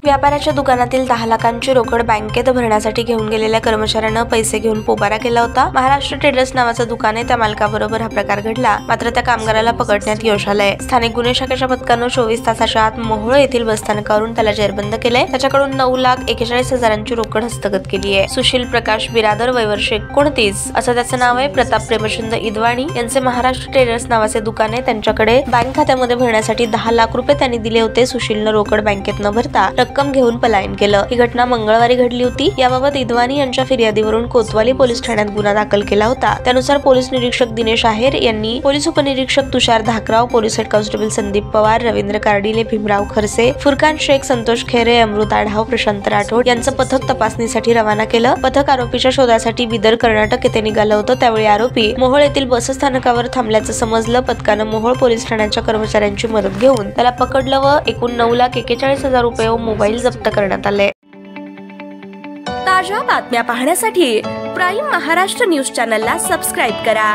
व्यापाऱ्याच्या दुकानातील 10 लाखांची रोकड बँकेत भरण्यासाठी घेऊन गेलेल्या कर्मचाऱ्यानं पैसे घेऊन पोबारा केला होता। महाराष्ट्र ट्रेडर्स नावाचं दुकान आहे, त्या मालकाबरोबर हा प्रकार घडला। मात्र त्या कामगाराला पकडण्यात यश आलंय। स्थानिक गुन्हे शाखेच्या पथकानं 24 तासाच्या आत मोहोळ येथील बसस्थानकावरून त्याला जेरबंद केले। त्याच्याकडून 9,41,000ची रोकड हस्तगत केली आहे। सुशील प्रकाश बिरादर, वय वर्ष 29 असं त्याचं नाव आहे। प्रताप प्रेमचंद इदवाणी यांचे महाराष्ट्र ट्रेडर्स नावाचे दुकान आहे। त्यांच्याकडे बँक खात्यामध्ये भरण्यासाठी 10 लाख रुपये त्यांनी दिले होते। सुशीलनं रोकड बँकेत न भरता रक्कम घेऊन पलायन केलं। ही घटना मंगळवारी घडली होती। याबाबत इदवाणी यांच्या फिर्यादीवरून कोतवाली पोलीस ठाण्यात गुन्हा दाखल केला होता। त्यानुसार पोलीस निरीक्षक दिनेश आहेर यांनी पोलीस उपनिरीक्षक Tushar Dhakrao, police head constable Sandeep Pawar, Ravindra Kardile, Bhimrao Kharse, Furqan Shaikh, Santosh Khere, Amrut Adhav, Prashant Rathod यांचं पथक तपासणीसाठी रवाना केलं। पथक आरोपीच्या शोधासाठी बिदर, कर्नाटक येथे निघालं होतं। त्यावेळी आरोपी मोहोळ येथील बसस्थानकावर थांबल्याचं समजलं। पथकानं मोहोळ पोलीस ठाण्याच्या कर्मचाऱ्यांची मदत घेऊन त्याला पकडलं व एकूण 9,41,000 रुपये व मोबाईल जप्त करण्यात आले। ताज्या बातम्या पाहण्यासाठी प्राईम महाराष्ट्र न्यूज चॅनलला सबस्क्राईब करा।